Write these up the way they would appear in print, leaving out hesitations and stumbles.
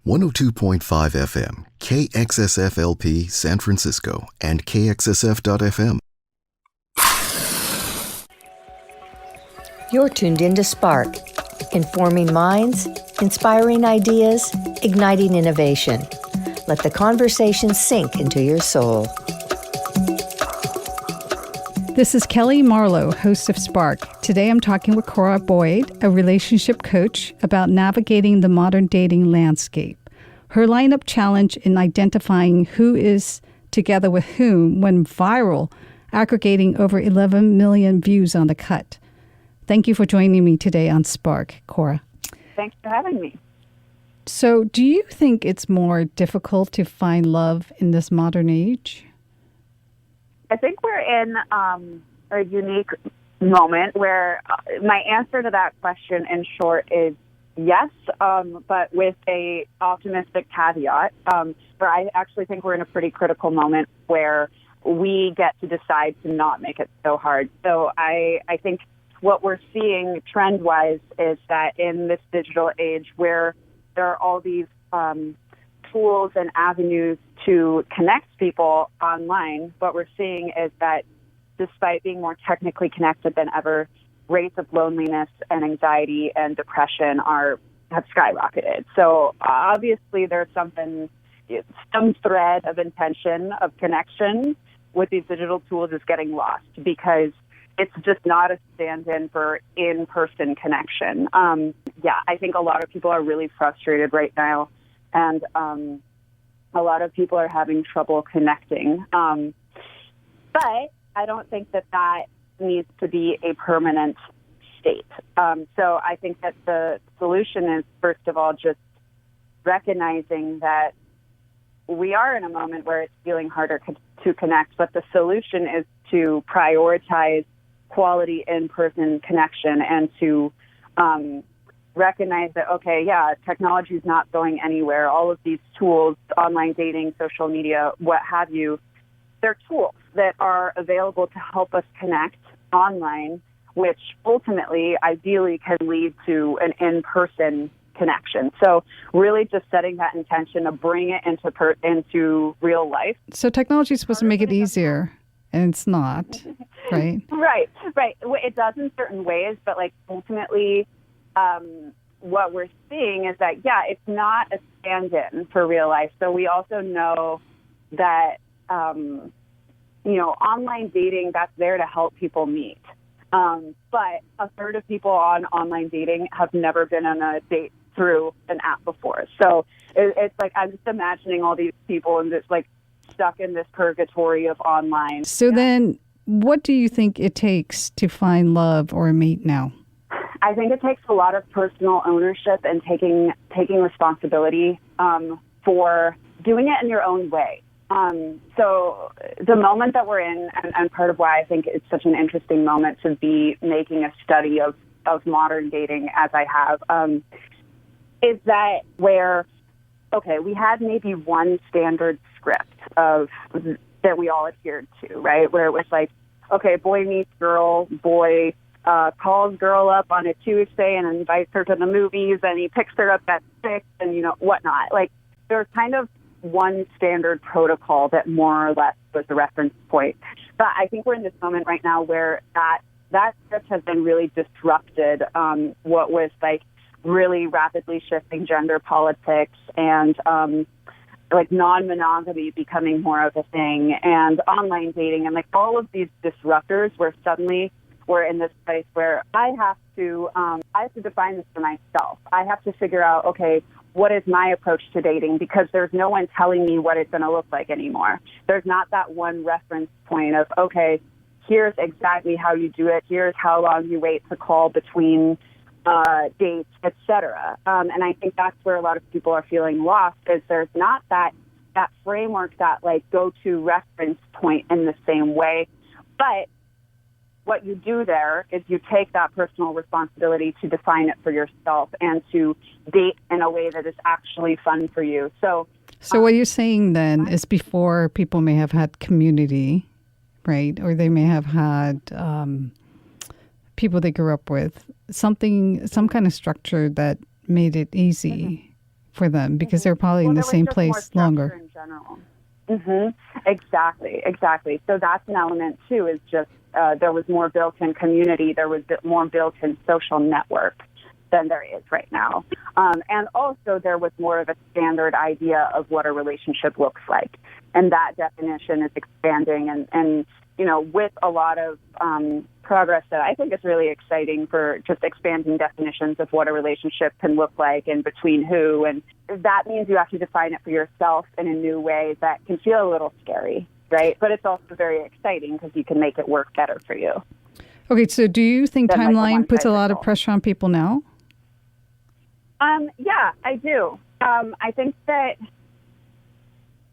102.5 FM, KXSFLP San Francisco, and KXSF.FM. You're tuned into Spark, informing minds, inspiring ideas, igniting innovation. Let the conversation sink into your soul. This is Kelly Marlowe, host of Spark. Today I'm talking with Cora Boyd, a relationship coach, about navigating the modern dating landscape. Her lineup challenge in identifying who is together with whom went viral, aggregating over 11 million views on The Cut. Thank you for joining me today on Spark, Cora. Thanks for having me. So, do you think it's more difficult to find love in this modern age? I think we're in a unique moment where my answer to that question in short is yes, but with a optimistic caveat. Where I actually think we're in a pretty critical moment where we get to decide to not make it so hard. So I think what we're seeing trend-wise is that in this digital age where there are all these tools and avenues to connect people online, what we're seeing is that despite being more technically connected than ever, rates of loneliness and anxiety and depression have skyrocketed. So obviously there's some thread of intention of connection with these digital tools is getting lost because it's just not a stand-in for in-person connection. I think a lot of people are really frustrated right now, and a lot of people are having trouble connecting. But I don't think that needs to be a permanent state. So I think that the solution is, first of all, just recognizing that we are in a moment where it's feeling harder to connect, but the solution is to prioritize quality in-person connection and to recognize that, technology is not going anywhere. All of these tools, online dating, social media, what have you, they're tools that are available to help us connect online, which ultimately, ideally, can lead to an in-person connection. So really just setting that intention to bring it into real life. So technology is supposed to make it easier, and it's not, right? Right. It does in certain ways, but ultimately, what we're seeing is that, it's not a stand-in for real life. So we also know that, online dating, that's there to help people meet. But a third of people on online dating have never been on a date through an app before. So it's I'm just imagining all these people and just stuck in this purgatory of online. So then what do you think it takes to find love or a mate now? I think it takes a lot of personal ownership and taking responsibility for doing it in your own way. So the moment that we're in, and part of why I think it's such an interesting moment to be making a study of modern dating as I have, is that where, we had maybe one standard script that we all adhered to, right? Where it was boy meets girl, boy calls girl up on a Tuesday and invites her to the movies, and he picks her up at 6 and, whatnot. There's kind of one standard protocol that more or less was the reference point. But I think we're in this moment right now where that script has been really disrupted. What was really rapidly shifting gender politics and non-monogamy becoming more of a thing, and online dating, and all of these disruptors where suddenly we're in this place where I have to define this for myself. I have to figure out, what is my approach to dating? Because there's no one telling me what it's going to look like anymore. There's not that one reference point of, here's exactly how you do it. Here's how long you wait to call between dates, etc. And I think that's where a lot of people are feeling lost, is there's not that framework, that go-to reference point in the same way. But what you do there is you take that personal responsibility to define it for yourself and to date in a way that is actually fun for you. So what you're saying then is before people may have had community, right? Or they may have had people they grew up with, some kind of structure that made it easy for them because they're probably in the there was same just more place structure longer. in general. Exactly. So that's an element too. Is just there was more built-in community. There was more built-in social network than there is right now. And also there was more of a standard idea of what a relationship looks like. And that definition is expanding and with a lot of progress that I think is really exciting for just expanding definitions of what a relationship can look like and between who. And that means you have to define it for yourself in a new way that can feel a little scary, right? But it's also very exciting because you can make it work better for you. Okay, so do you think Than, like, a timeline puts a lot of one-size-fits-all. pressure on people now? Yeah, I do. I think that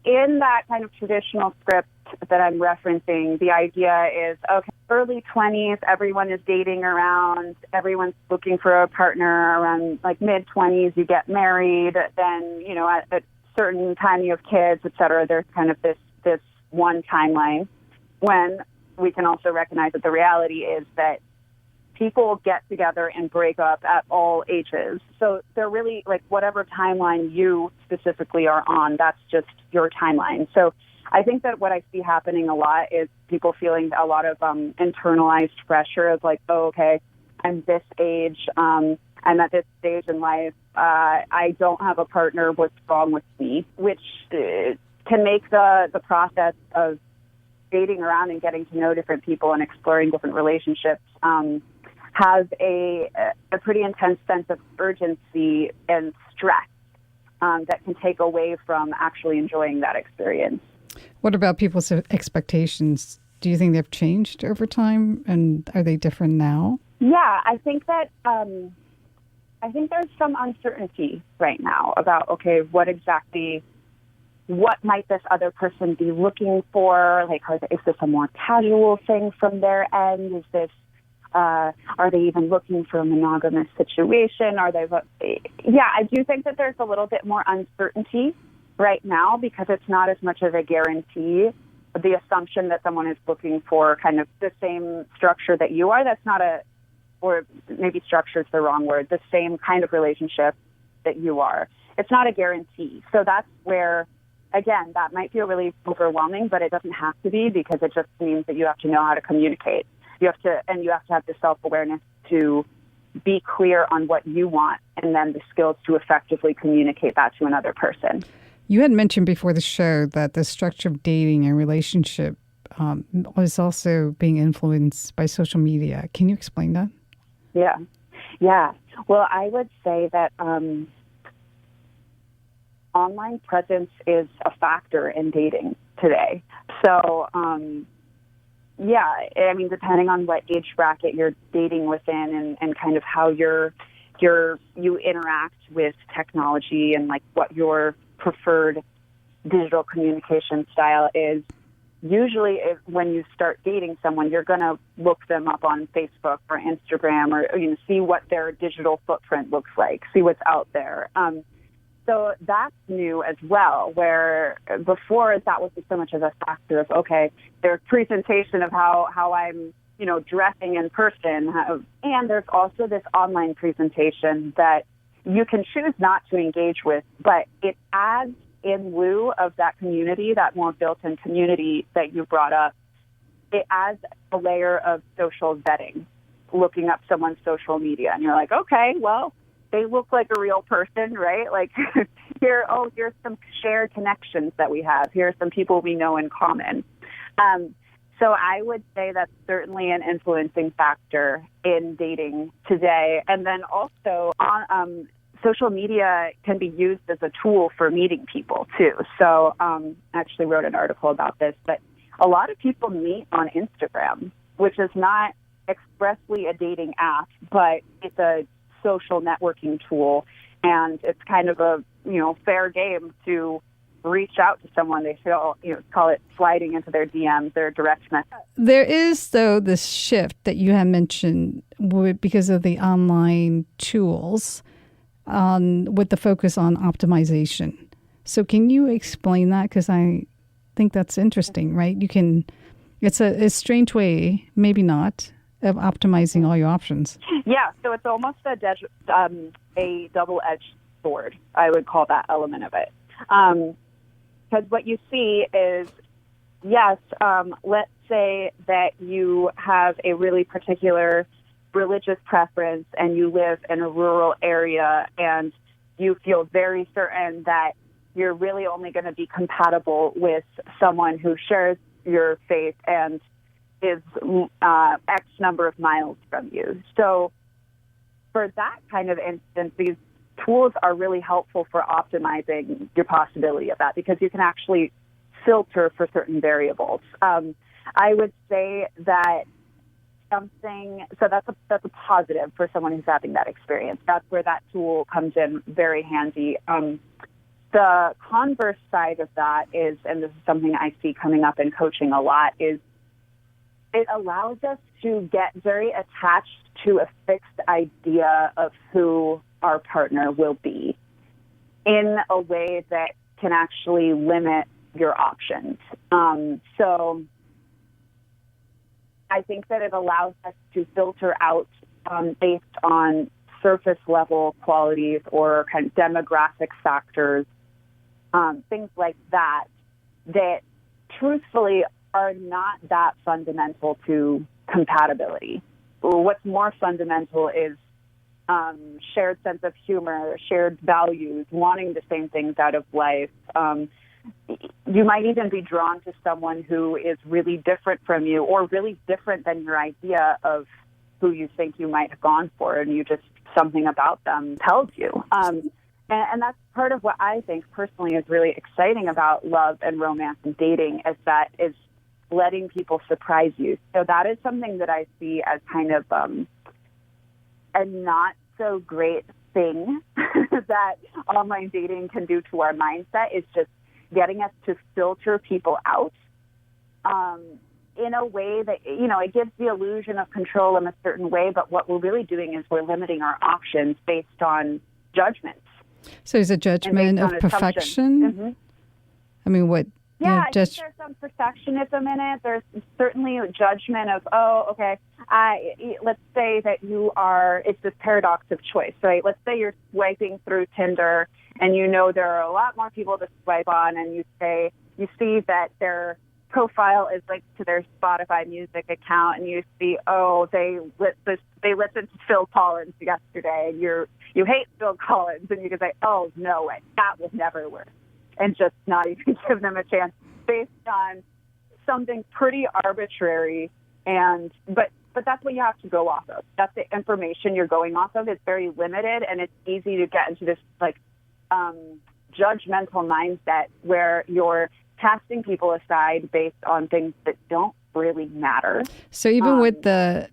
in that kind of traditional script that I'm referencing, the idea is, okay, early 20s, everyone is dating around, everyone's looking for a partner around like mid-20s, you get married, then, at a certain time you have kids, et cetera. There's kind of this one timeline when we can also recognize that the reality is that people get together and break up at all ages. So they're really like whatever timeline you specifically are on, that's just your timeline. So I think that what I see happening a lot is people feeling a lot of internalized pressure of like, oh, okay, I'm this age, I'm at this stage in life, I don't have a partner, what's wrong with me? Which can make the process of dating around and getting to know different people and exploring different relationships has a pretty intense sense of urgency and stress that can take away from actually enjoying that experience. What about people's expectations? Do you think they've changed over time, and are they different now? Yeah, I think that I think there's some uncertainty right now about, okay, what might this other person be looking for? Like, is this a more casual thing from their end? Is this are they even looking for a monogamous situation? I do think that there's a little bit more uncertainty right now because it's not as much of a guarantee. The assumption that someone is looking for kind of the same structure that you are, that's not or maybe structure is the wrong word, the same kind of relationship that you are. It's not a guarantee. So that's where, again, that might feel really overwhelming, but it doesn't have to be because it just means that you have to know how to communicate. You have to have the self-awareness to be clear on what you want and then the skills to effectively communicate that to another person. You had mentioned before the show that the structure of dating and relationship was also being influenced by social media. Can you explain that? Yeah. Well, I would say that online presence is a factor in dating today. So, depending on what age bracket you're dating within and kind of how you interact with technology and like what your preferred digital communication style is, usually when you start dating someone, you're going to look them up on Facebook or Instagram or see what their digital footprint looks like, see what's out there. So that's new as well, where before that wasn't so much of a factor of, okay, their presentation of how I'm, dressing in person. And there's also this online presentation that you can choose not to engage with, but it adds in lieu of that community, that more built-in community that you brought up, it adds a layer of social vetting, looking up someone's social media. And you're like, okay, well, they look like a real person, right? Like here's some shared connections that we have. Here's some people we know in common. So I would say that's certainly an influencing factor in dating today. And then also on social media can be used as a tool for meeting people too. So I actually wrote an article about this, but a lot of people meet on Instagram, which is not expressly a dating app, but it's a social networking tool, and it's kind of a fair game to reach out to someone they feel call it sliding into their DMs, their direct message. There is though this shift that you have mentioned because of the online tools, with the focus on optimization. So can you explain that? Because I think that's interesting, right? It's a strange way, maybe not, of optimizing all your options. Yeah, so it's almost a double-edged sword. I would call that element of it. Because what you see is, yes, let's say that you have a really particular religious preference and you live in a rural area and you feel very certain that you're really only going to be compatible with someone who shares your faith and is X number of miles from you. So for that kind of instance, these tools are really helpful for optimizing your possibility of that, because you can actually filter for certain variables. I would say that that's a positive for someone who's having that experience. That's where that tool comes in very handy. The converse side of that is, and this is something I see coming up in coaching a lot, is it allows us to get very attached to a fixed idea of who our partner will be in a way that can actually limit your options. So I think that it allows us to filter out based on surface level qualities or kind of demographic factors, things like that truthfully are not that fundamental to compatibility. What's more fundamental is shared sense of humor, shared values, wanting the same things out of life. You might even be drawn to someone who is really different from you or really different than your idea of who you think you might have gone for, and something about them tells you. And that's part of what I think personally is really exciting about love and romance and dating, is letting people surprise you. So that is something that I see as kind of a not so great thing that online dating can do to our mindset, is just getting us to filter people out in a way that, it gives the illusion of control in a certain way, but what we're really doing is we're limiting our options based on judgments. So is it judgment of perfection? Mm-hmm. I mean, what? Yeah, I think there's some perfectionism in it. There's certainly a judgment of, let's say that it's this paradox of choice, right? Let's say you're swiping through Tinder and there are a lot more people to swipe on, and you see that their profile is linked to their Spotify music account, and you see, they listened to Phil Collins yesterday, and you hate Phil Collins, and you can say, oh, no way, that would never work. And just not even give them a chance based on something pretty arbitrary. But that's what you have to go off of. That's the information you're going off of. It's very limited, and it's easy to get into this judgmental mindset where you're casting people aside based on things that don't really matter. So even with the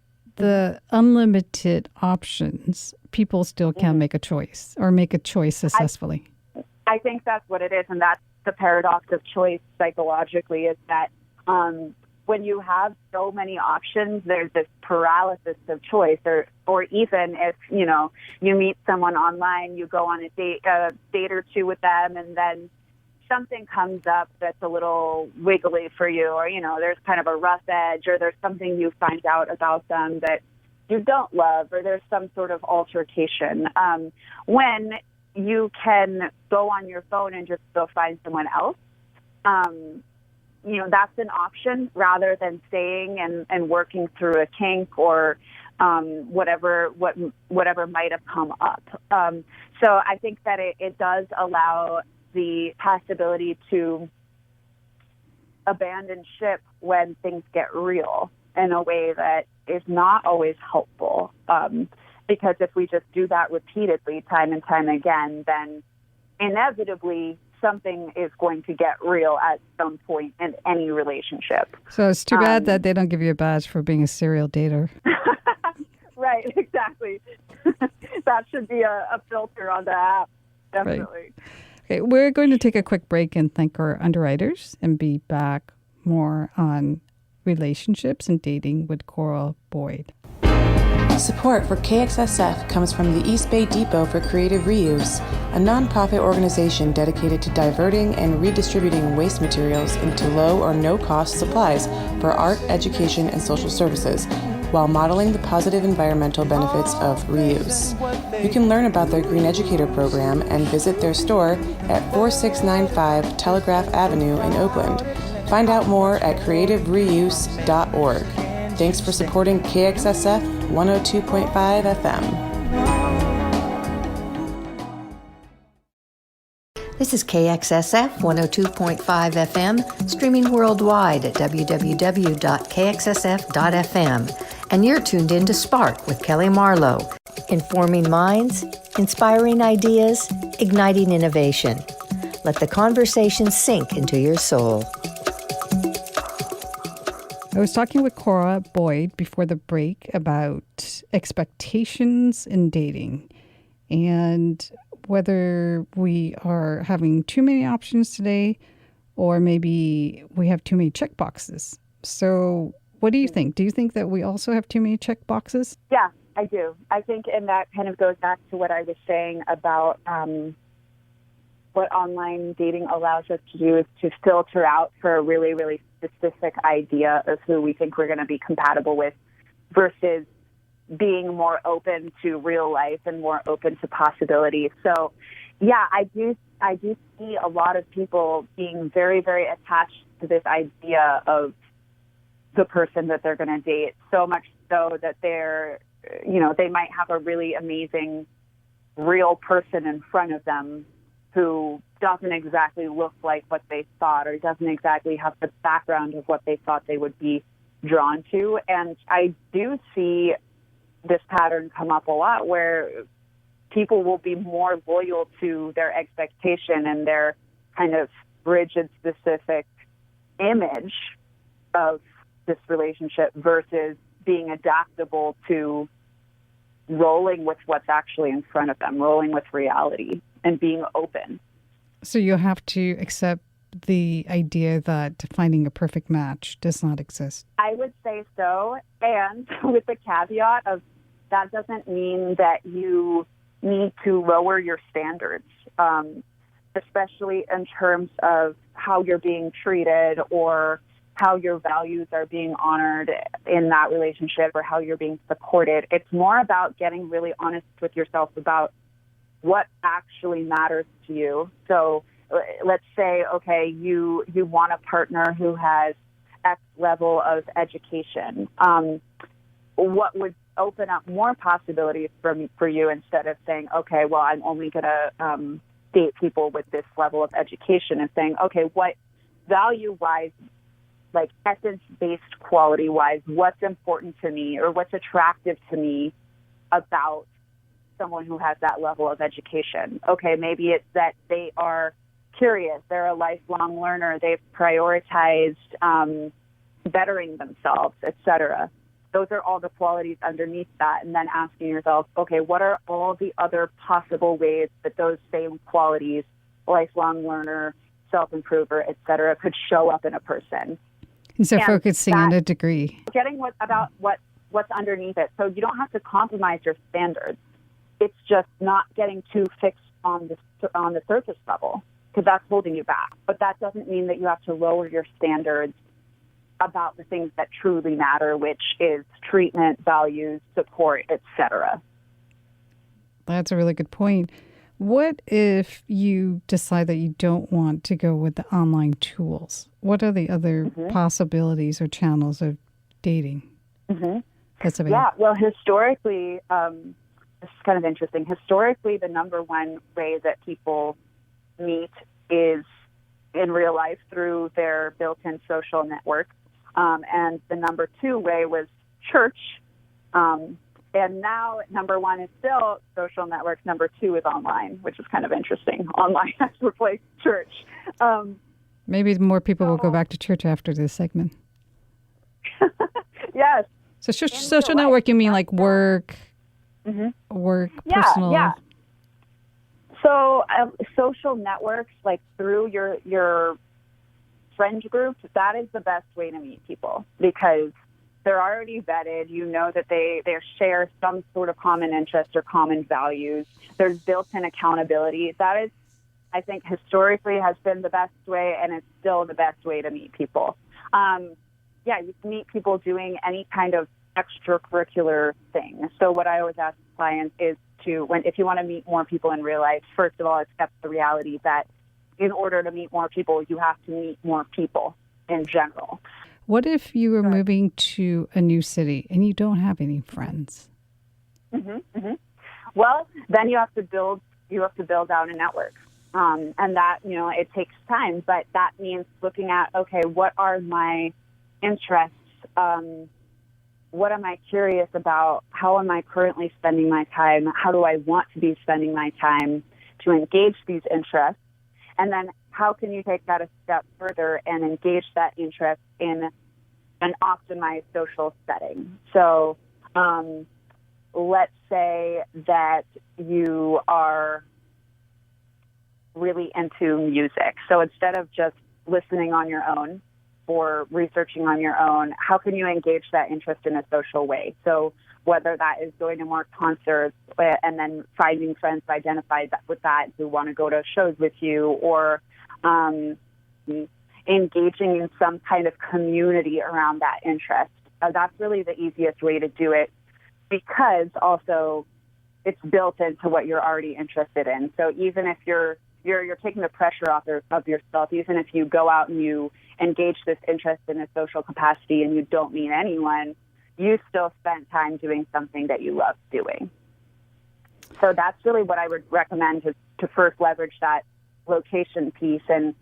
unlimited options, people still can't make a choice or make a choice successfully. I think that's what it is, and that's the paradox of choice psychologically, is that when you have so many options, there's this paralysis of choice, or even if, you meet someone online, you go on a date or two with them, and then something comes up that's a little wiggly for you, or, there's kind of a rough edge, or there's something you find out about them that you don't love, or there's some sort of altercation. When you can go on your phone and just go find someone else, that's an option rather than staying and working through a kink or whatever might have come up. So I think that it does allow the possibility to abandon ship when things get real in a way that is not always helpful. Because if we just do that repeatedly, time and time again, then inevitably something is going to get real at some point in any relationship. So it's too bad that they don't give you a badge for being a serial dater. Right, exactly. That should be a filter on the app, definitely. Right. Okay, we're going to take a quick break and thank our underwriters and be back more on relationships and dating with Cora Boyd. Support for KXSF comes from the East Bay Depot for Creative Reuse, a nonprofit organization dedicated to diverting and redistributing waste materials into low or no-cost supplies for art, education, and social services, while modeling the positive environmental benefits of reuse. You can learn about their Green Educator program and visit their store at 4695 Telegraph Avenue in Oakland. Find out more at creativereuse.org. Thanks for supporting KXSF 102.5 FM. This is KXSF 102.5 FM, streaming worldwide at www.kxsf.fm. And you're tuned in to Spark with Kelly Marlowe, informing minds, inspiring ideas, igniting innovation. Let the conversation sink into your soul. I was talking with Cora Boyd before the break about expectations in dating and whether we are having too many options today or maybe we have too many check boxes. So what do you think? Do you think that we also have too many check boxes? Yeah, I do. I think, and that kind of goes back to what I was saying about what online dating allows us to do is to filter out for a really, really specific idea of who we think we're going to be compatible with versus being more open to real life and more open to possibilities. So, yeah, I do see a lot of people being very, very attached to this idea of the person that they're going to date, so much so that they might have a really amazing real person in front of them who doesn't exactly look like what they thought or doesn't exactly have the background of what they thought they would be drawn to. And I do see this pattern come up a lot where people will be more loyal to their expectation and their kind of rigid, specific image of this relationship versus being adaptable to rolling with what's actually in front of them, rolling with reality and being open. So you have to accept the idea that finding a perfect match does not exist. I would say so, and with the caveat of that doesn't mean that you need to lower your standards, especially in terms of how you're being treated or how your values are being honored in that relationship or how you're being supported. It's more about getting really honest with yourself about what actually matters to you. So let's say, okay, you want a partner who has X level of education. What would open up more possibilities for you instead of saying, okay, well, I'm only going to date people with this level of education, and saying, okay, what value-wise, like essence-based quality-wise, what's important to me or what's attractive to me about someone who has that level of education? Okay, maybe it's that they are curious, they're a lifelong learner, they've prioritized bettering themselves, etc. Those are all the qualities underneath that, and then asking yourself, okay, what are all the other possible ways that those same qualities, lifelong learner, self-improver, etc., could show up in a person? And so focusing on a degree. Getting what's underneath it. So you don't have to compromise your standards. It's just not getting too fixed on the surface level, because that's holding you back. But that doesn't mean that you have to lower your standards about the things that truly matter, which is treatment, values, support, etc. That's a really good point. What if you decide that you don't want to go with the online tools? What are the other possibilities or channels of dating? That's available? Yeah, well, historically, this is kind of interesting. Historically, the number one way that people meet is in real life through their built-in social network. And the number two way was church. And now number one is still social networks. Number two is online, which is kind of interesting. Online has replaced church. Maybe more people will go back to church after this segment. Yes. So social network, you mean like work, personal? Yeah. So social networks, like through your friend group, that is the best way to meet people because they're already vetted. You know that they share some sort of common interest or common values. There's built-in accountability. That is, I think, historically has been the best way, and it's still the best way to meet people. You can meet people doing any kind of extracurricular thing. So what I always ask clients is if you want to meet more people in real life, first of all, accept the reality that in order to meet more people, you have to meet more people in general. What if you were moving to a new city and you don't have any friends? Well, then you have to build out a network. And that, it takes time, but that means looking at, okay, what are my interests? What am I curious about? How am I currently spending my time? How do I want to be spending my time to engage these interests? And then how can you take that a step further and engage that interest in an optimized social setting? So let's say that you are really into music. So instead of just listening on your own or researching on your own, how can you engage that interest in a social way? So whether that is going to more concerts and then finding friends who identify with that, who want to go to shows with you, or engaging in some kind of community around that interest. That's really the easiest way to do it, because also it's built into what you're already interested in. So even if you're taking the pressure off of yourself, even if you go out and you engage this interest in a social capacity and you don't meet anyone, you still spent time doing something that you love doing. So that's really what I would recommend, to first leverage that location piece and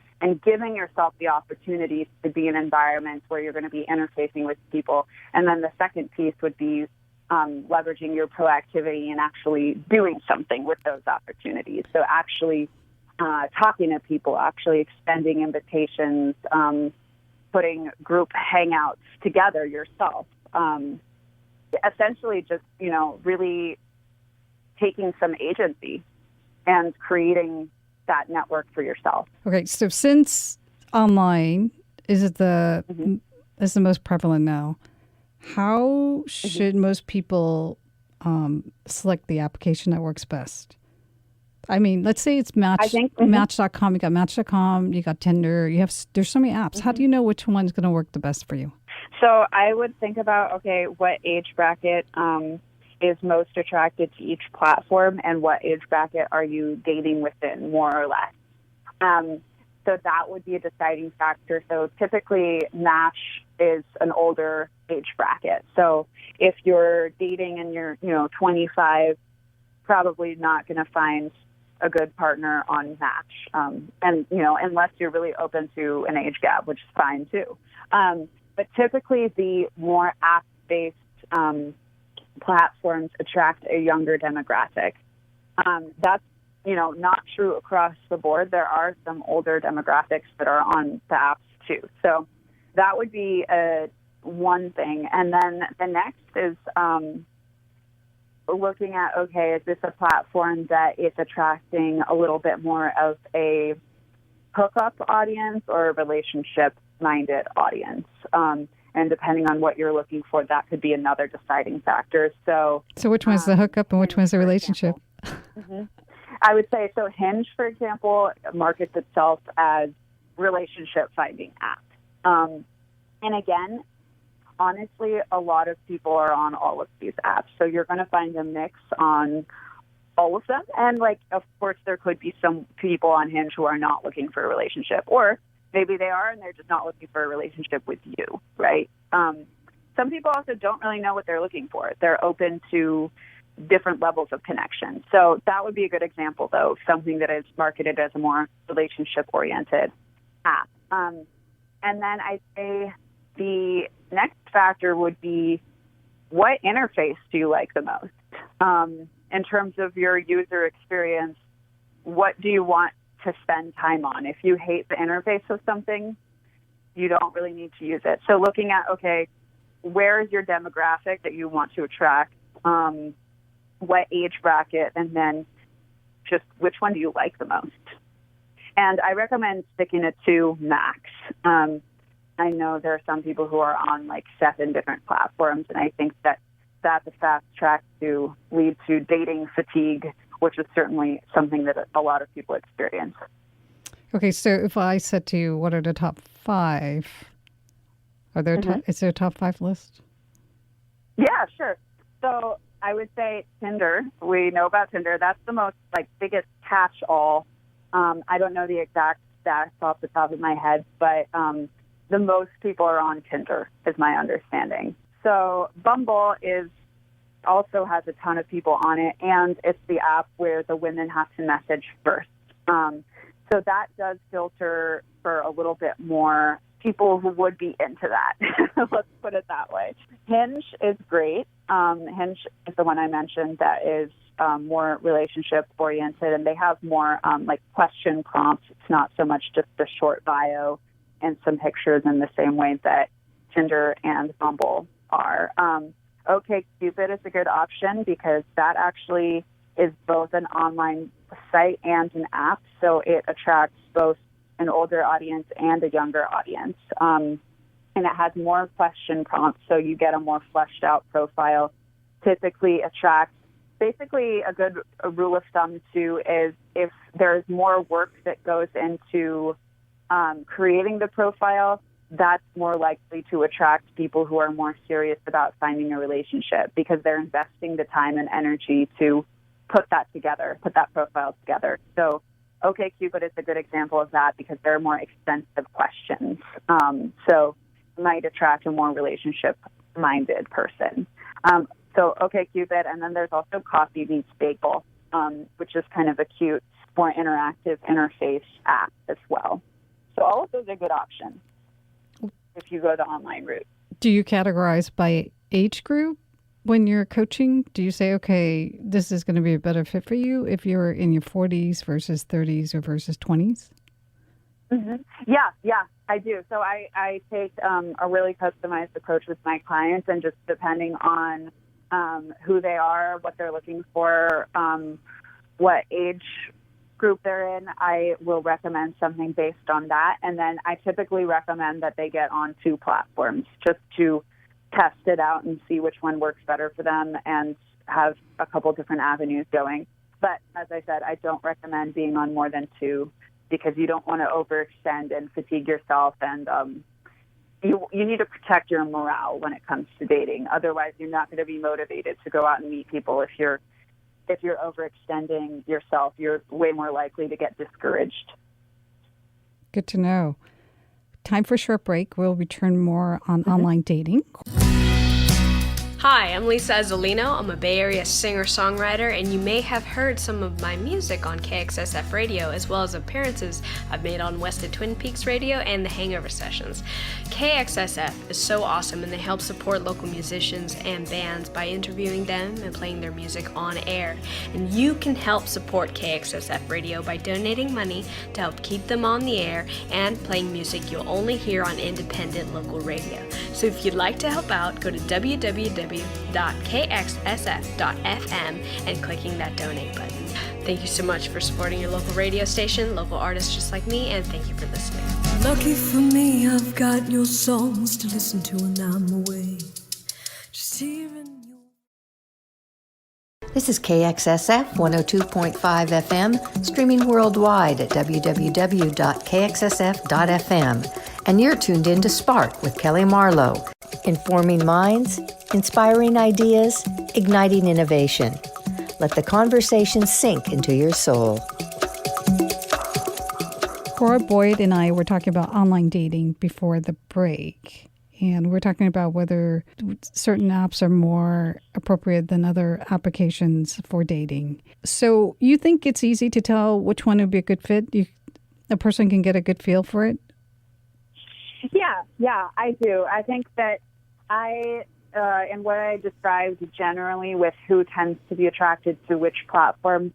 giving yourself the opportunities to be in environments where you're going to be interfacing with people. And then the second piece would be leveraging your proactivity and actually doing something with those opportunities. So actually talking to people, actually extending invitations, putting group hangouts together yourself. Essentially just, really taking some agency and creating that network for yourself. Okay, so since online is the most prevalent now, how should most people select the application that works best? I mean, let's say it's Match.com. You got Match.com, you got Tinder, there's so many apps. How do you know which one's going to work the best for you? So I would think about, okay, what age bracket is most attracted to each platform, and what age bracket are you dating within, more or less. So that would be a deciding factor. So typically Match is an older age bracket. So if you're dating and you're, 25, probably not going to find a good partner on Match. And, unless you're really open to an age gap, which is fine too. But typically the more app-based platforms attract a younger demographic. That's, not true across the board. There are some older demographics that are on the apps too. So that would be one thing. And then the next is looking at, okay, is this a platform that is attracting a little bit more of a hookup audience or a relationship-minded audience? And depending on what you're looking for, that could be another deciding factor. So which one's the hookup and which one's the relationship? I would say, so Hinge, for example, markets itself as relationship-finding app. And again, honestly, a lot of people are on all of these apps. So you're going to find a mix on all of them. And, of course, there could be some people on Hinge who are not looking for a relationship. Or maybe they are and they're just not looking for a relationship with you, right? Some people also don't really know what they're looking for. They're open to different levels of connection. So that would be a good example, though, of something that is marketed as a more relationship-oriented app. And then I'd say the next factor would be, what interface do you like the most? In terms of your user experience, what do you want to spend time on? If you hate the interface of something, you don't really need to use it. So looking at, okay, where is your demographic that you want to attract? What age bracket? And then just which one do you like the most? And I recommend sticking to 2 max. I know there are some people who are on 7 different platforms, and I think that that's a fast track to lead to dating fatigue, which is certainly something that a lot of people experience. Okay, so if I said to you, what are the top 5? Are there is there a top 5 list? Yeah, sure. So I would say Tinder. We know about Tinder. That's the most biggest catch-all. I don't know the exact stats off the top of my head, but the most people are on Tinder, is my understanding. So Bumble also has a ton of people on it, and it's the app where the women have to message first. So that does filter for a little bit more people who would be into that. Let's put it that way. Hinge is great. Hinge is the one I mentioned that is more relationship oriented, and they have more question prompts. It's not so much just a short bio and some pictures in the same way that Tinder and Bumble are. OkCupid is a good option because that actually is both an online site and an app, so it attracts both an older audience and a younger audience. And it has more question prompts, so you get a more fleshed out profile. Typically attracts, basically a rule of thumb too is if there's more work that goes into creating the profile, that's more likely to attract people who are more serious about finding a relationship because they're investing the time and energy to put that profile together. So OkCupid is a good example of that because there are more extensive questions. So it might attract a more relationship-minded person. So OkCupid, and then there's also Coffee Meets Bagel, which is kind of a cute, more interactive interface app as well. So all of those are good options if you go the online route. Do you categorize by age group when you're coaching? Do you say, okay, this is going to be a better fit for you if you're in your 40s versus 30s or versus 20s? Mm-hmm. Yeah, I do. So I take a really customized approach with my clients, and just depending on who they are, what they're looking for, what age group they're in, I will recommend something based on that. And then I typically recommend that they get on 2 platforms just to test it out and see which one works better for them and have a couple different avenues going. But as I said, I don't recommend being on more than 2 because you don't want to overextend and fatigue yourself, and you need to protect your morale when it comes to dating. Otherwise, you're not going to be motivated to go out and meet people. If you're overextending yourself, you're way more likely to get discouraged. Good to know. Time for a short break. We'll return more on online dating. Hi, I'm Lisa Azzolino. I'm a Bay Area singer-songwriter, and you may have heard some of my music on KXSF Radio, as well as appearances I've made on Wested Twin Peaks Radio and the Hangover Sessions. KXSF is so awesome, and they help support local musicians and bands by interviewing them and playing their music on air. And you can help support KXSF Radio by donating money to help keep them on the air and playing music you'll only hear on independent local radio. So if you'd like to help out, go to www.kxsf.fm and clicking that donate button. Thank you so much for supporting your local radio station, local artists just like me, and thank you for listening. Lucky for me, I've got your songs to listen to when I'm away. Just hearing your... This is KXSF 102.5 FM, streaming worldwide at www.kxsf.fm. And you're tuned in to Spark with Kelly Marlowe, informing minds, inspiring ideas, igniting innovation. Let the conversation sink into your soul. Cora Boyd and I were talking about online dating before the break. And we're talking about whether certain apps are more appropriate than other applications for dating. So you think it's easy to tell which one would be a good fit? A person can get a good feel for it? Yeah, I do. I think that and what I described generally with who tends to be attracted to which platform,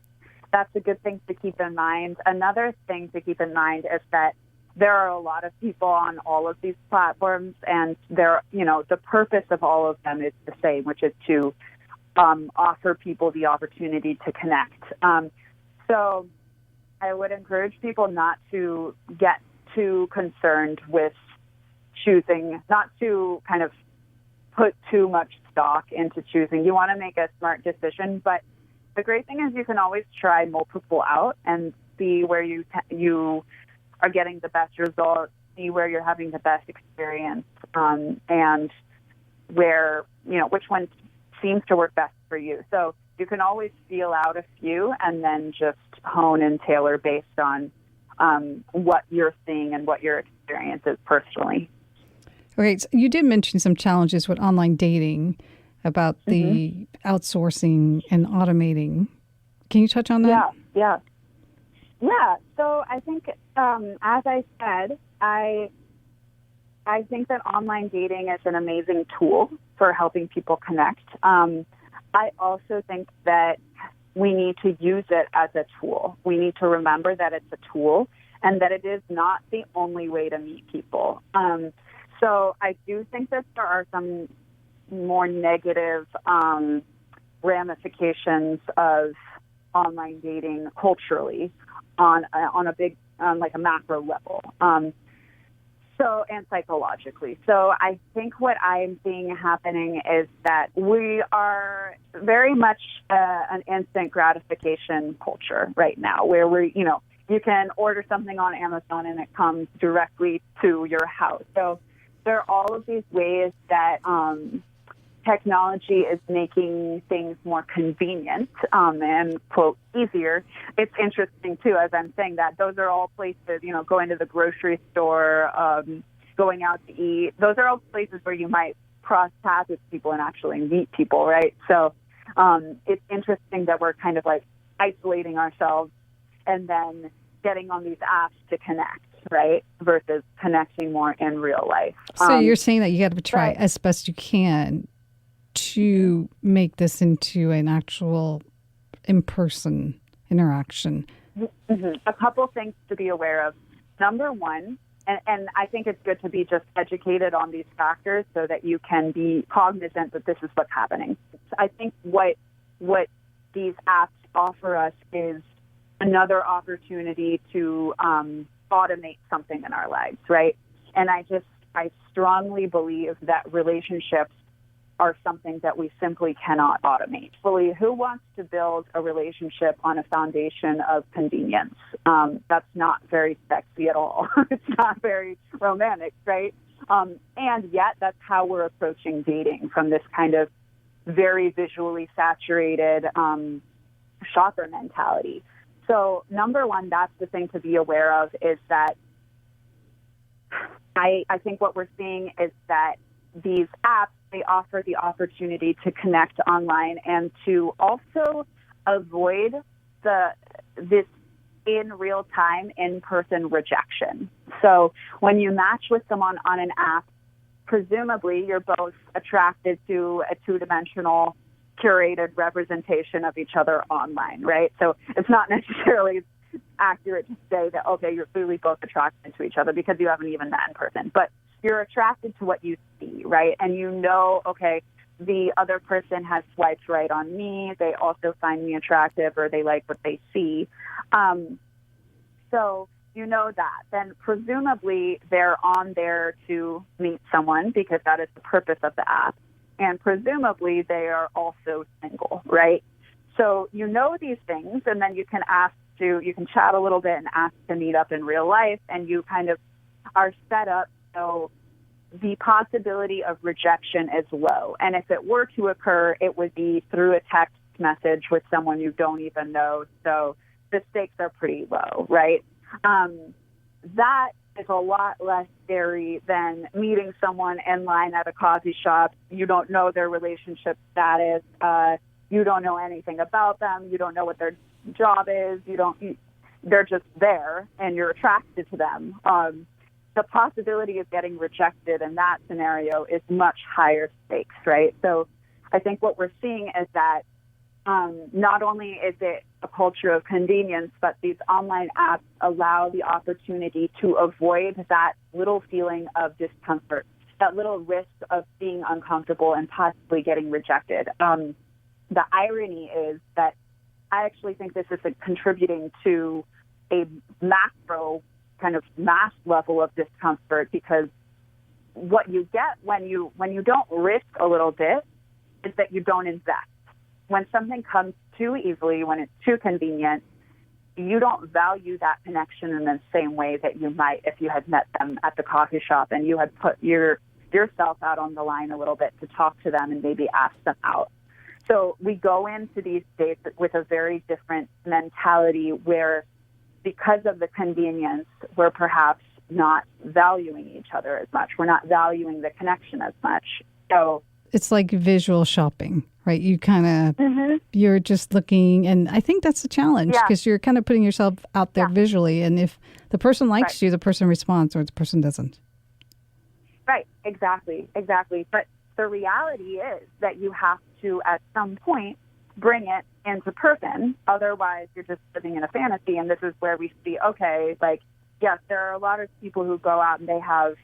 that's a good thing to keep in mind. Another thing to keep in mind is that there are a lot of people on all of these platforms, and the purpose of all of them is the same, which is to offer people the opportunity to connect. So I would encourage people not to get too concerned with choosing, not to kind of put too much stock into choosing. You want to make a smart decision, but the great thing is you can always try multiple out and see where you are getting the best results, see where you're having the best experience, and where, which one seems to work best for you. So you can always feel out a few and then just hone and tailor based on what you're seeing and what your experience is personally. Okay, so you did mention some challenges with online dating about the outsourcing and automating. Can you touch on that? Yeah. So I think, as I said, I think that online dating is an amazing tool for helping people connect. I also think that we need to use it as a tool. We need to remember that it's a tool and that it is not the only way to meet people. So I do think that there are some more negative ramifications of online dating culturally on a macro level. And psychologically. So I think what I'm seeing happening is that we are very much an instant gratification culture right now, where you can order something on Amazon and it comes directly to your house. So there are all of these ways that technology is making things more convenient and, quote, easier. It's interesting, too, as I'm saying that, those are all places, going to the grocery store, going out to eat. Those are all places where you might cross paths with people and actually meet people, right? So it's interesting that we're kind of like isolating ourselves and then getting on these apps to connect, right, versus connecting more in real life. So you're saying that you got to try as best you can to make this into an actual in-person interaction. A couple things to be aware of. Number one, and I think it's good to be just educated on these factors so that you can be cognizant that this is what's happening. I think what these apps offer us is another opportunity to automate something in our lives, right? And I strongly believe that relationships are something that we simply cannot automate. Who wants to build a relationship on a foundation of convenience? That's not very sexy at all. It's not very romantic, right? And yet that's how we're approaching dating, from this kind of very visually saturated shopper mentality. So number one, that's the thing to be aware of, is that I think what we're seeing is that these apps, they offer the opportunity to connect online and to also avoid this in real time, in-person rejection. So when you match with someone on an app, presumably you're both attracted to a two-dimensional curated representation of each other online, right? So it's not necessarily accurate to say that, okay, you're clearly both attracted to each other because you haven't even met in person. But you're attracted to what you see, right? And okay, the other person has swiped right on me. They also find me attractive, or they like what they see. So you know that. Then presumably they're on there to meet someone because that is the purpose of the app. And presumably they are also single, right? So you know these things, and then you can chat a little bit and ask to meet up in real life, and you kind of are set up so the possibility of rejection is low. And if it were to occur, it would be through a text message with someone you don't even know. So the stakes are pretty low, right? That is a lot less scary than meeting someone in line at a coffee shop. You don't know their relationship status. You don't know anything about them. You don't know what their job is. They're just there, and you're attracted to them. The possibility of getting rejected in that scenario is much higher stakes, right? So I think what we're seeing is that not only is it a culture of convenience, but these online apps allow the opportunity to avoid that little feeling of discomfort, that little risk of being uncomfortable and possibly getting rejected. The irony is that I actually think this is contributing to a macro kind of mass level of discomfort, because what you get when you don't risk a little bit is that you don't invest. When something comes too easily, when it's too convenient, you don't value that connection in the same way that you might if you had met them at the coffee shop and you had put your yourself out on the line a little bit to talk to them and maybe ask them out. So we go into these dates with a very different mentality where, because of the convenience, we're perhaps not valuing each other as much. We're not valuing the connection as much. So it's like visual shopping, right? You kind of, you're just looking, and I think that's a challenge because you're kind of putting yourself out there visually. And if the person likes you, the person responds, or the person doesn't. Right, exactly. But the reality is that you have to, at some point, bring it into person. Otherwise, you're just living in a fantasy. And this is where we see, okay, like, yes, there are a lot of people who go out and they have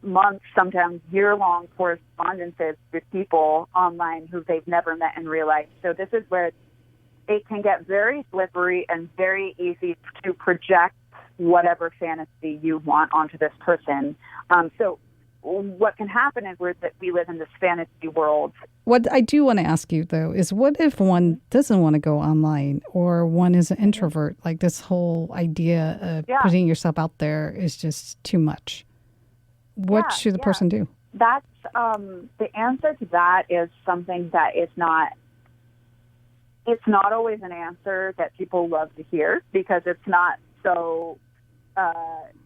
months, sometimes year-long correspondences with people online who they've never met in real life. So this is where it can get very slippery and very easy to project whatever fantasy you want onto this person. So what can happen is that we live in this fantasy world. What I do want to ask you, though, is what if one doesn't want to go online, or one is an introvert? Like, this whole idea of putting yourself out there is just too much. What should the person do? That's the answer to that is something that is not. It's not always an answer that people love to hear because it's not so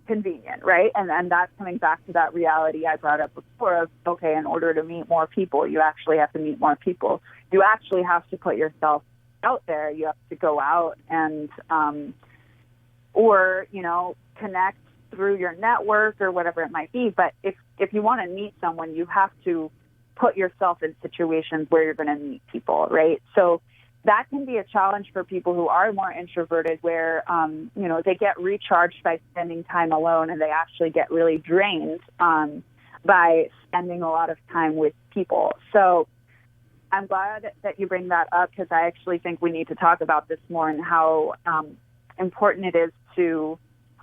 convenient, right? And that's coming back to that reality I brought up before of, okay, in order to meet more people, you actually have to meet more people. You actually have to put yourself out there. You have to go out and, or, connect through your network or whatever it might be. But if you want to meet someone, you have to put yourself in situations where you're going to meet people, right? So that can be a challenge for people who are more introverted where, they get recharged by spending time alone, and they actually get really drained by spending a lot of time with people. So I'm glad that you bring that up because I actually think we need to talk about this more and how important it is to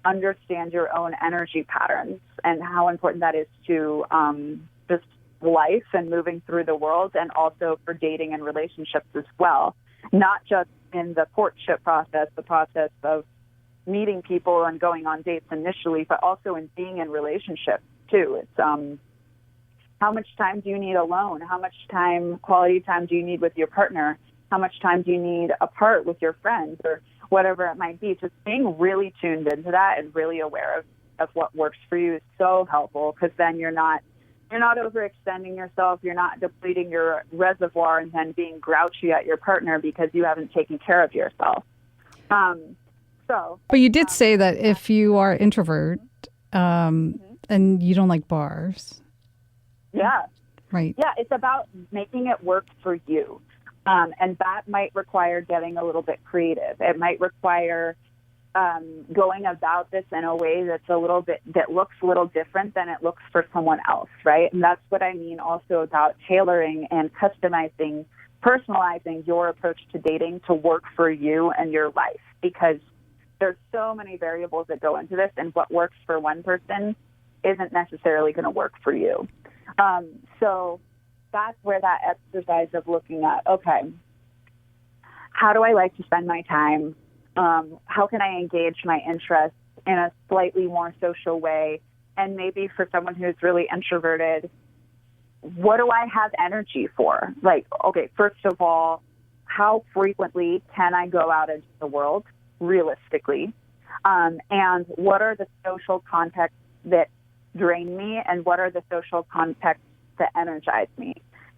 understand your own energy patterns and how important that is to just life and moving through the world, and also for dating and relationships as well. Not just in the courtship process, the process of meeting people and going on dates initially, but also in being in relationships too. It's how much time do you need alone? How much quality time do you need with your partner? How much time do you need apart with your friends or whatever it might be? Just being really tuned into that and really aware of what works for you is so helpful, because then you're not overextending yourself. You're not depleting your reservoir and then being grouchy at your partner because you haven't taken care of yourself. But you did say that if you are introvert and you don't like bars. Yeah. Right. Yeah, it's about making it work for you. And that might require getting a little bit creative. It might require going about this in a way that looks a little different than it looks for someone else, right? And that's what I mean also about tailoring and customizing, personalizing your approach to dating to work for you and your life, because there's so many variables that go into this, and what works for one person isn't necessarily going to work for you. So that's where that exercise of looking at, okay, how do I like to spend my time? How can I engage my interests in a slightly more social way? And maybe for someone who's really introverted, what do I have energy for? Like, okay, first of all, how frequently can I go out into the world realistically? And what are the social contexts that drain me, and what are the social contexts that energize me?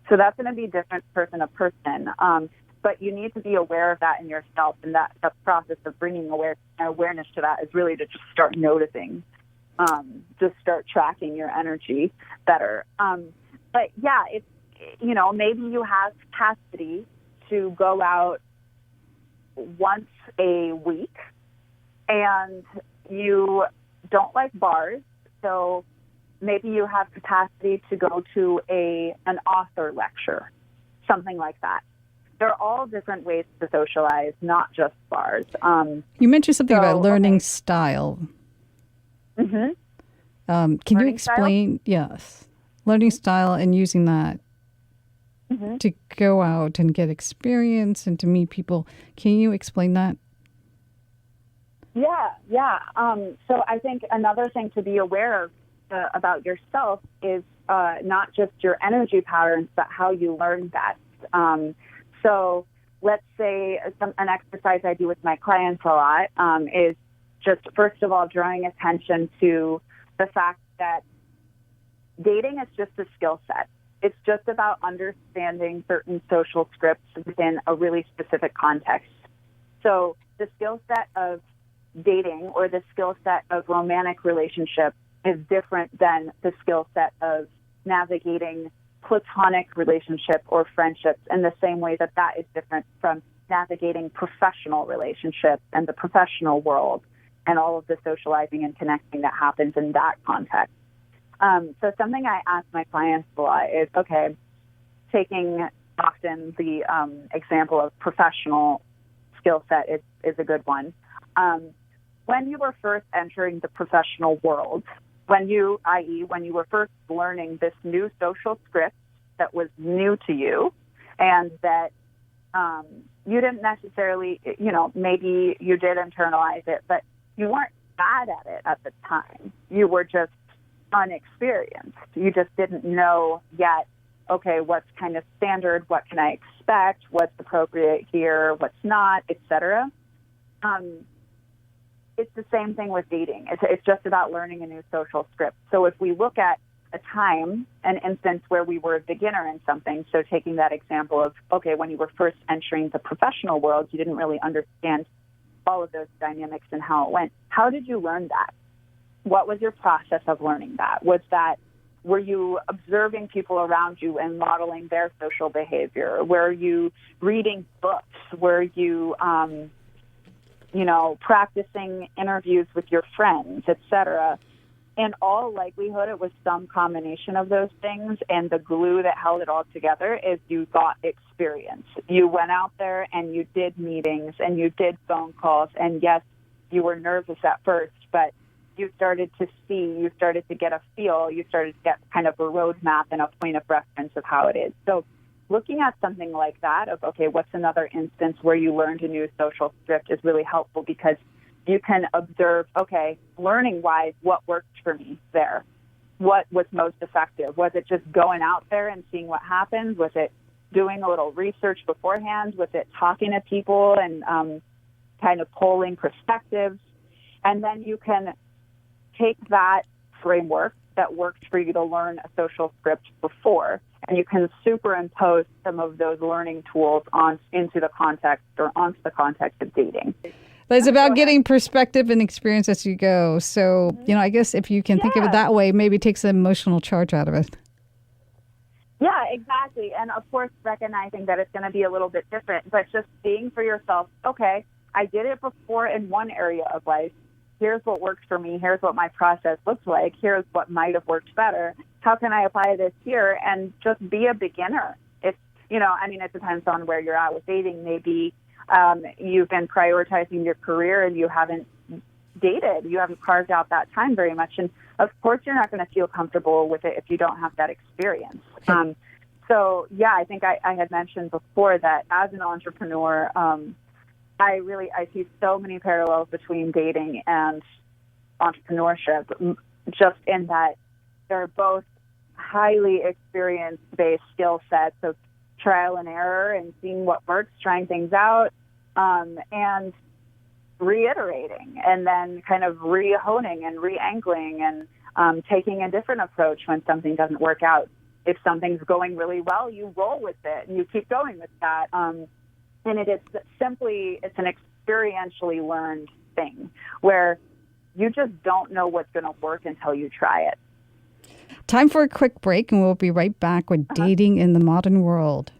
So that's going to be different person to person. But you need to be aware of that in yourself, and that the process of bringing awareness to that is really to just start noticing, just start tracking your energy better. But yeah, it's, maybe you have capacity to go out once a week, and you don't like bars, so maybe you have capacity to go to an author lecture, something like that. There are all different ways to socialize, not just bars. You mentioned something about learning style. Mm-hmm. Can you explain? Yes. Learning style and using that to go out and get experience and to meet people. Can you explain that? Yeah. So I think another thing to be aware of about yourself is not just your energy patterns, but how you learn best. So let's say an exercise I do with my clients a lot is just, first of all, drawing attention to the fact that dating is just a skill set. It's just about understanding certain social scripts within a really specific context. So the skill set of dating or the skill set of romantic relationship is different than the skill set of navigating platonic relationship or friendships, in the same way that that is different from navigating professional relationships and the professional world and all of the socializing and connecting that happens in that context. So something I ask my clients a lot is, okay, taking often the example of professional skill set is a good one. When you were first entering the professional world, when you were first learning this new social script that was new to you and that you didn't necessarily, maybe you did internalize it, but you weren't bad at it at the time. You were just unexperienced. You just didn't know yet, okay, what's kind of standard, what can I expect, what's appropriate here, what's not, etc. It's the same thing with dating. It's just about learning a new social script. So if we look at a time, an instance where we were a beginner in something, so taking that example of, okay, when you were first entering the professional world, you didn't really understand all of those dynamics and how it went. How did you learn that? What was your process of learning that? Were you observing people around you and modeling their social behavior? Were you reading books? Were you, practicing interviews with your friends, etc.? In all likelihood, it was some combination of those things, and the glue that held it all together is you got experience. You went out there and you did meetings and you did phone calls, and yes, you were nervous at first, but you started to see, you started to get a feel, you started to get kind of a roadmap and a point of reference of how it is. So looking at something like that of, okay, what's another instance where you learned a new social script is really helpful, because you can observe, okay, learning-wise, what worked for me there? What was most effective? Was it just going out there and seeing what happens? Was it doing a little research beforehand? Was it talking to people and kind of polling perspectives? And then you can take that framework that worked for you to learn a social script before, and you can superimpose some of those learning tools into the context or onto the context of dating. But it's about getting perspective and experience as you go. So, I guess if you can think of it that way, maybe it takes the emotional charge out of it. Yeah, exactly. And of course, recognizing that it's going to be a little bit different, but just seeing for yourself, okay, I did it before in one area of life. Here's what worked for me. Here's what my process looks like. Here's what might have worked better. How can I apply this here? And just be a beginner. It's, it depends on where you're at with dating. Maybe you've been prioritizing your career and you haven't dated. You haven't carved out that time very much. And of course, you're not going to feel comfortable with it if you don't have that experience. So, I think I had mentioned before that as an entrepreneur, I see so many parallels between dating and entrepreneurship, just in that they're both highly experience-based skill sets of trial and error and seeing what works, trying things out, and reiterating, and then kind of re-honing and re-angling and taking a different approach when something doesn't work out. If something's going really well, you roll with it and you keep going with that. And it's an experientially learned thing where you just don't know what's going to work until you try it. Time for a quick break, and we'll be right back with Dating in the Modern World.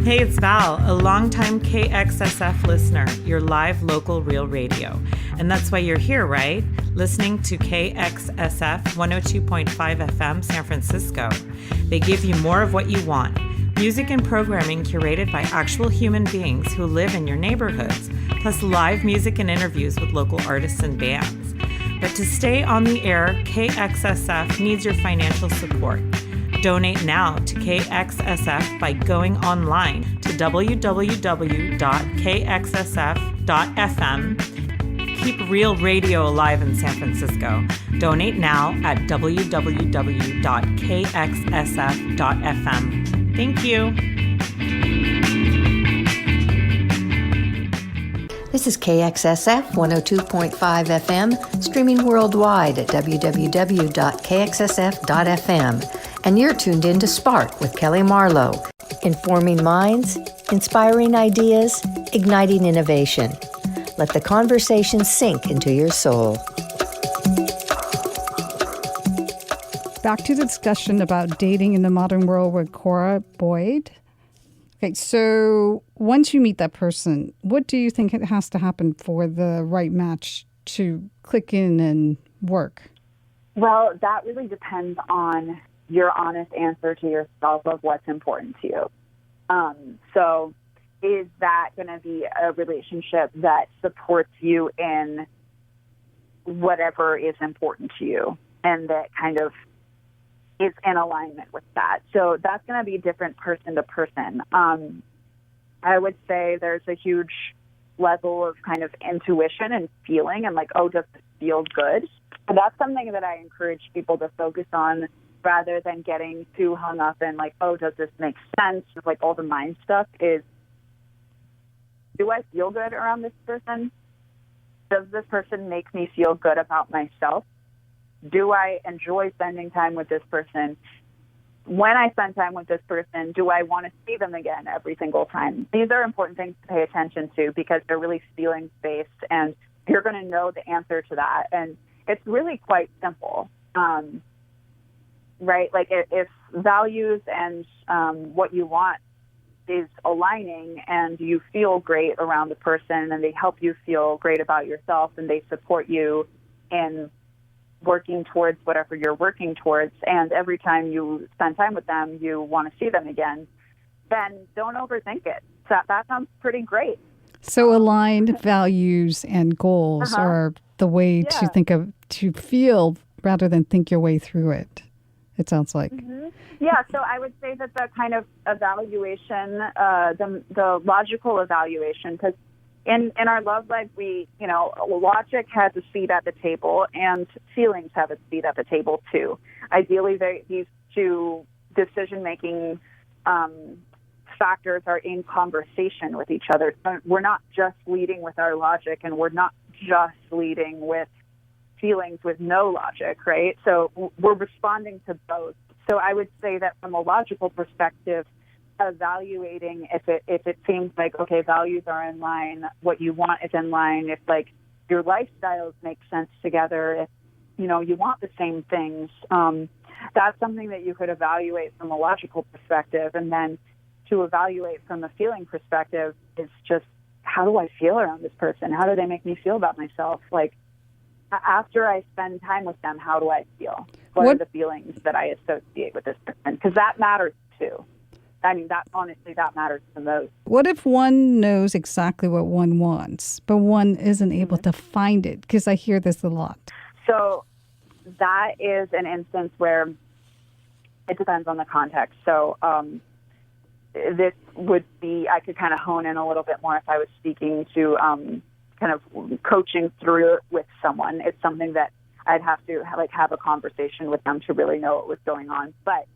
Hey, it's Val, a longtime KXSF listener, your live local real radio. And that's why you're here, right? Listening to KXSF 102.5 FM San Francisco. They give you more of what you want. Music and programming curated by actual human beings who live in your neighborhoods, plus live music and interviews with local artists and bands. But to stay on the air, KXSF needs your financial support. Donate now to KXSF by going online to www.kxsf.fm keep real radio alive in San Francisco. Donate now at www.kxsf.fm. Thank you. This is KXSF 102.5 FM, streaming worldwide at www.kxsf.fm. And you're tuned in to Spark with Kelly Marlowe, informing minds, inspiring ideas, igniting innovation. Let the conversation sink into your soul. Back to the discussion about dating in the modern world with Cora Boyd. Okay, so once you meet that person, what do you think it has to happen for the right match to click in and work? Well, that really depends on your honest answer to yourself of what's important to you. So is that going to be a relationship that supports you in whatever is important to you and that kind of is in alignment with that? So that's going to be different person to person. I would say there's a huge level of kind of intuition and feeling and like, oh, does this feel good? And that's something that I encourage people to focus on rather than getting too hung up in like, oh, does this make sense? Like all the mind stuff is, do I feel good around this person? Does this person make me feel good about myself? Do I enjoy spending time with this person? When I spend time with this person, do I want to see them again every single time? These are important things to pay attention to because they're really feelings-based, and you're going to know the answer to that. And it's really quite simple, right? Like if values and what you want is aligning and you feel great around the person and they help you feel great about yourself and they support you in working towards whatever you're working towards, and every time you spend time with them, you want to see them again, then don't overthink it. So that sounds pretty great. So aligned values and goals are the way to think of, to feel rather than think your way through it, it sounds like. Mm-hmm. Yeah, so I would say that the kind of evaluation, the logical evaluation, because in our love life, we, logic has a seat at the table and feelings have a seat at the table too. Ideally, these two decision-making factors are in conversation with each other. So we're not just leading with our logic and we're not just leading with feelings with no logic, right? So we're responding to both. So I would say that from a logical perspective, evaluating if it seems like, okay, values are in line, what you want is in line, if like your lifestyles make sense together, if you want the same things, that's something that you could evaluate from a logical perspective. And then to evaluate from a feeling perspective is just, how do I feel around this person? How do they make me feel about myself? Like, after I spend time with them, how do I feel? What are the feelings that I associate with this person? Because that matters too. I mean, that matters the most. What if one knows exactly what one wants, but one isn't able to find it? Because I hear this a lot. So that is an instance where it depends on the context. So this would be, I could kind of hone in a little bit more if I was speaking to kind of coaching through it with someone. It's something that I'd have to have a conversation with them to really know what was going on. But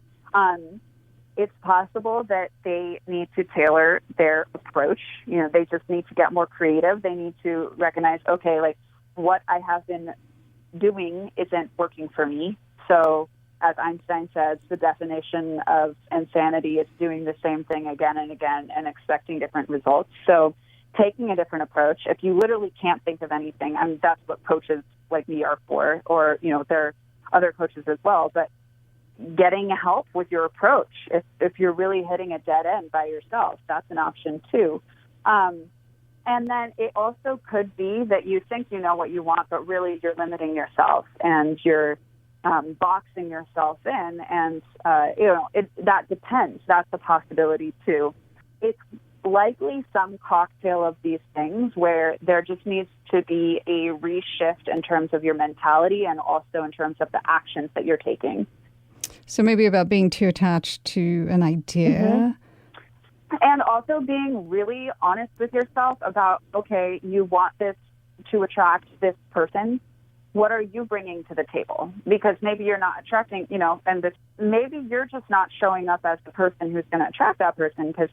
it's possible that they need to tailor their approach. They just need to get more creative. They need to recognize, okay, like what I have been doing isn't working for me. So as Einstein says, the definition of insanity is doing the same thing again and again and expecting different results. So taking a different approach, if you literally can't think of anything, I mean, that's what coaches like me are for, or, there are other coaches as well, but getting help with your approach. If you're really hitting a dead end by yourself, that's an option too. And then it also could be that you think you know what you want, but really you're limiting yourself and you're boxing yourself in. And, that depends. That's a possibility too. It's likely some cocktail of these things where there just needs to be a reshift in terms of your mentality and also in terms of the actions that you're taking. So maybe about being too attached to an idea. And also being really honest with yourself about, okay, you want this to attract this person, what are you bringing to the table? Because maybe you're not attracting, and maybe you're just not showing up as the person who's going to attract that person because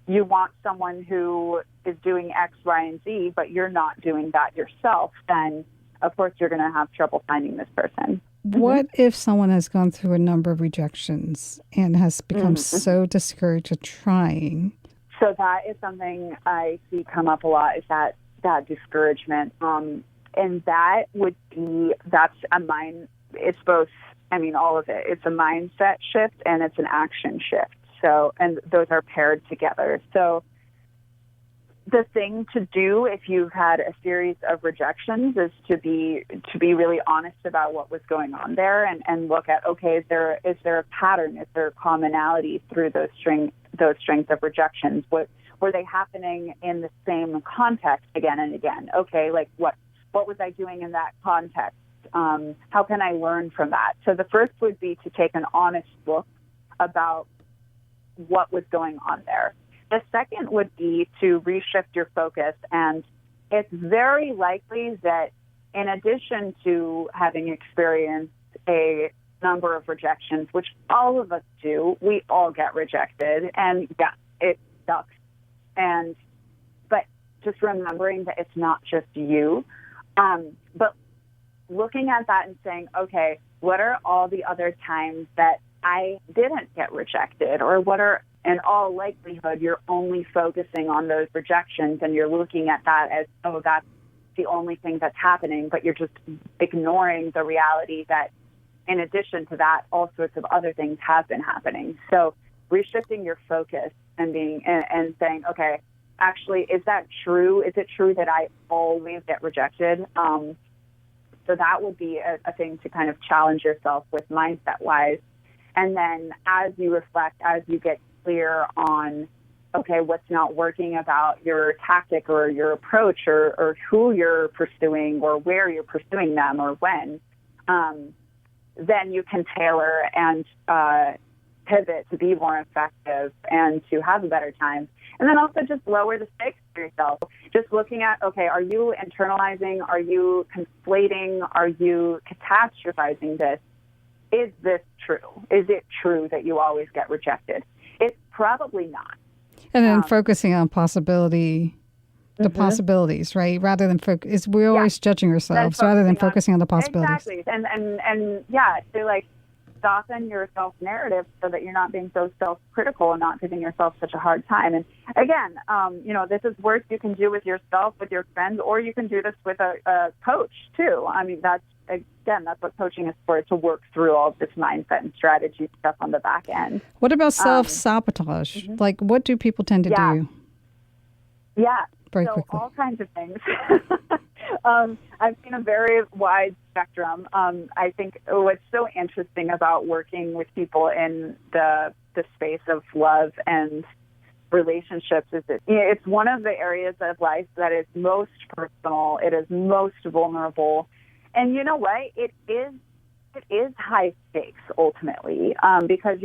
you want someone who is doing X, Y, and Z, but you're not doing that yourself. Then, of course, you're going to have trouble finding this person. What if someone has gone through a number of rejections and has become so discouraged of trying? So that is something I see come up a lot, is that discouragement. And it's both, all of it. It's a mindset shift and it's an action shift. So, and those are paired together. So the thing to do if you've had a series of rejections is to be really honest about what was going on there and look at, okay, is there a pattern? Is there a commonality through those strings of rejections? What were they happening in the same context again and again? Okay, like what was I doing in that context? How can I learn from that? So the first would be to take an honest look about what was going on there. The second would be to reshift your focus, and it's very likely that in addition to having experienced a number of rejections, which all of us do, we all get rejected, and yeah, it sucks. But just remembering that it's not just you, but looking at that and saying, okay, what are all the other times that I didn't get rejected, or what are, in all likelihood, you're only focusing on those rejections and you're looking at that as, oh, that's the only thing that's happening, but you're just ignoring the reality that in addition to that, all sorts of other things have been happening. So reshifting your focus and saying, okay, actually, is that true? Is it true that I always get rejected? So that would be a thing to kind of challenge yourself with mindset-wise. And then as you reflect, as you get clear on, okay, what's not working about your tactic or your approach or who you're pursuing or where you're pursuing them or when, then you can tailor and pivot to be more effective and to have a better time. And then also just lower the stakes for yourself. Just looking at, okay, are you internalizing? Are you conflating? Are you catastrophizing this? Is this true? Is it true that you always get rejected? It's probably not. And then focusing on possibilities, right? Rather than we're always judging ourselves rather than focusing on the possibilities. Exactly. And yeah, to like soften your self-narrative so that you're not being so self-critical and not giving yourself such a hard time. And again, this is work you can do with yourself, with your friends, or you can do this with a coach too. I mean, that's what coaching is for, to work through all of this mindset and strategy stuff on the back end. What about self-sabotage? Like, what do people tend to do? Yeah. Very so quickly. All kinds of things. I've seen a very wide spectrum. I think what's so interesting about working with people in the space of love and relationships is that it's one of the areas of life that is most personal. It is most vulnerable. And you know what? It is high stakes ultimately, because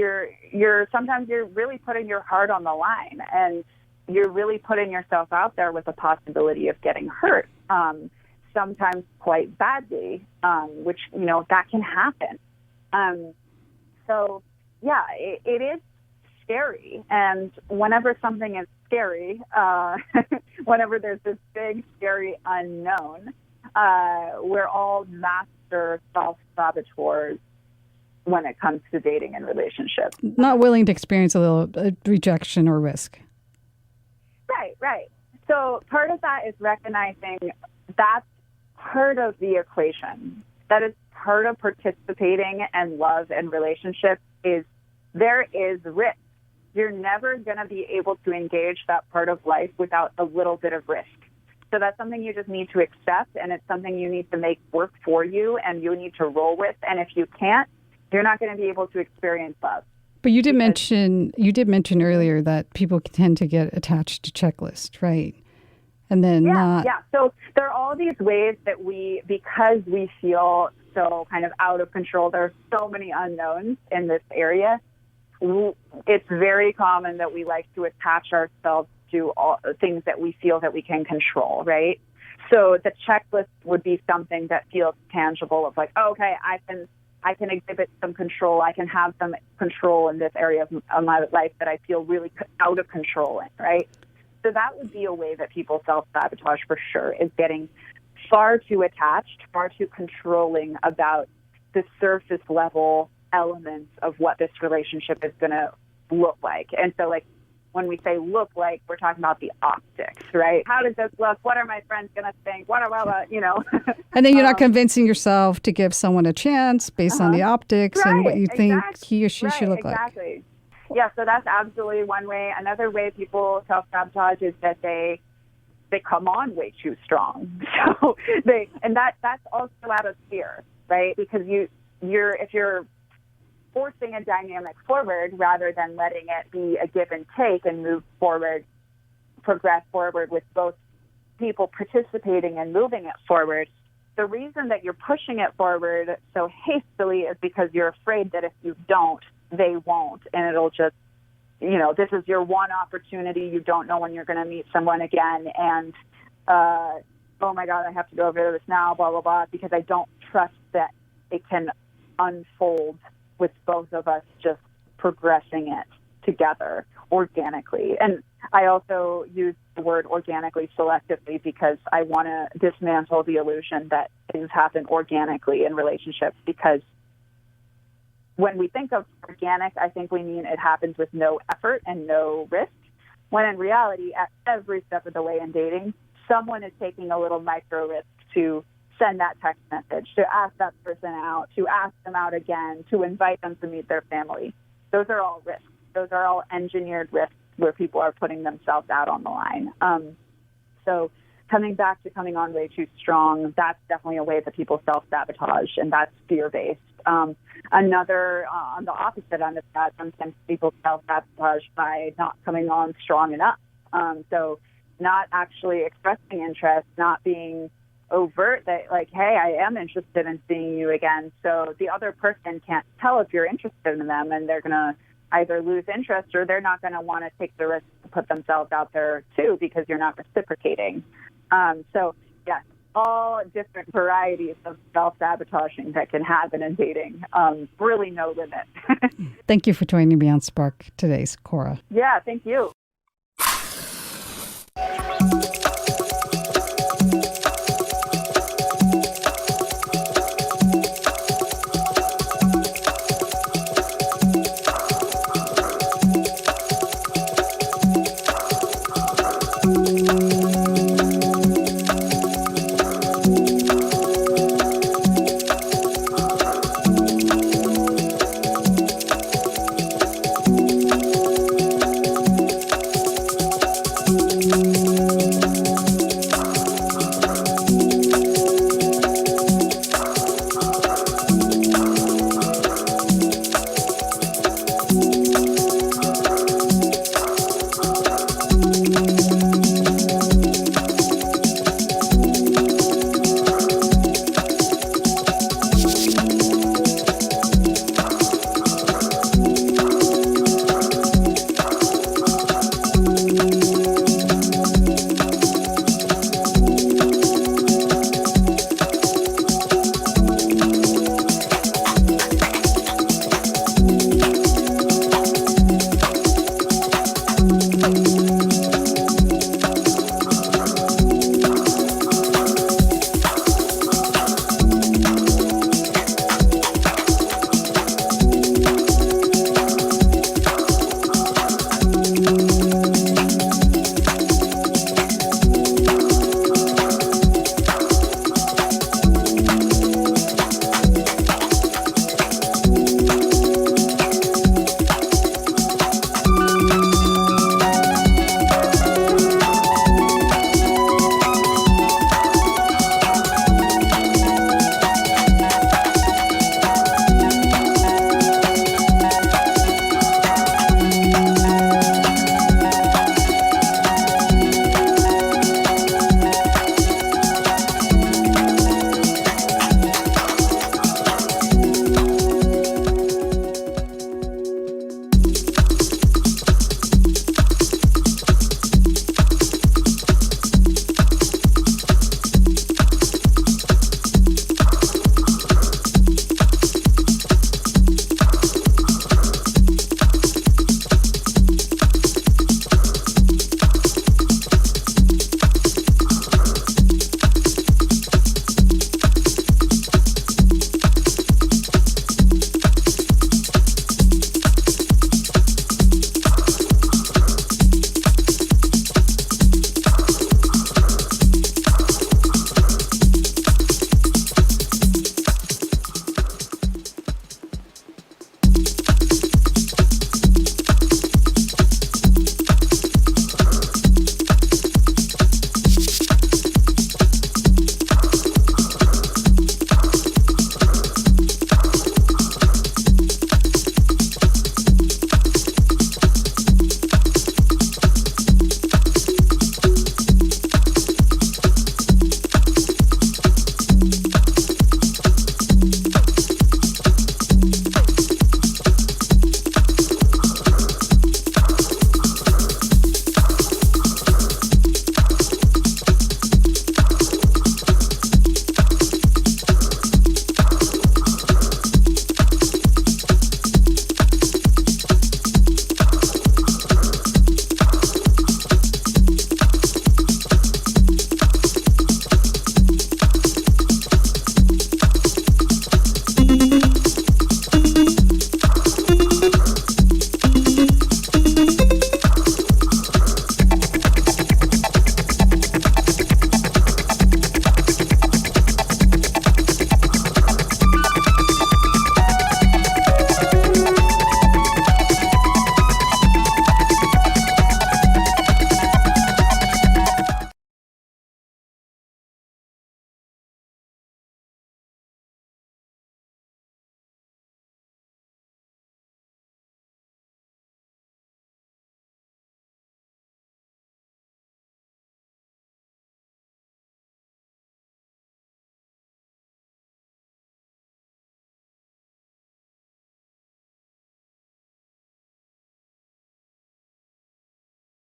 sometimes you're really putting your heart on the line, and you're really putting yourself out there with the possibility of getting hurt, sometimes quite badly, which, that can happen. So, yeah, it is scary. And whenever something is scary, whenever there's this big, scary unknown, we're all master self-saboteurs when it comes to dating and relationships. Not willing to experience a little rejection or risk. Right. So part of that is recognizing that's part of the equation. That is part of participating in love and relationships is there is risk. You're never going to be able to engage that part of life without a little bit of risk. So that's something you just need to accept, and it's something you need to make work for you, and you need to roll with. And if you can't, you're not going to be able to experience love. But you did mention earlier that people tend to get attached to checklists, right? And then So there are all these ways that because we feel so kind of out of control, there are so many unknowns in this area. It's very common that we like to attach ourselves to all things that we feel that we can control, right? So the checklist would be something that feels tangible of like, oh, okay, I can exhibit some control. I can have some control in this area of my life that I feel really out of control in, right? So that would be a way that people self-sabotage for sure, is getting far too attached, far too controlling about the surface level elements of what this relationship is going to look like. And so like when we say look like, we're talking about the optics, right? How does this look? What are my friends going to think? What are, you know? And then you're not convincing yourself to give someone a chance based on the optics and what you think he or she should look like. Exactly. Yeah, so that's absolutely one way. Another way people self-sabotage is that they come on way too strong. So that's also out of fear, right? Because if you're forcing a dynamic forward rather than letting it be a give and take and move forward, progress forward with both people participating and moving it forward, the reason that you're pushing it forward so hastily is because you're afraid that if you don't, they won't. And it'll just, this is your one opportunity. You don't know when you're going to meet someone again. And, oh my God, I have to go over this now, blah, blah, blah, because I don't trust that it can unfold with both of us just progressing it together organically. And I also use the word organically selectively because I want to dismantle the illusion that things happen organically in relationships, because when we think of organic, I think we mean it happens with no effort and no risk, when in reality, at every step of the way in dating, someone is taking a little micro risk to send that text message, to ask that person out, to ask them out again, to invite them to meet their family. Those are all risks. Those are all engineered risks where people are putting themselves out on the line. So coming back to coming on way too strong, that's definitely a way that people self-sabotage, and that's fear-based. Another, on the opposite end of that, sometimes people self-sabotage by not coming on strong enough. So not actually expressing interest, not being overt that like, hey, I am interested in seeing you again. So the other person can't tell if you're interested in them, and they're going to either lose interest or they're not going to want to take the risk to put themselves out there too, because you're not reciprocating. So yes, all different varieties of self-sabotaging that can happen in dating. Really no limit. Thank you for joining me on Spark today, Cora. Yeah, thank you.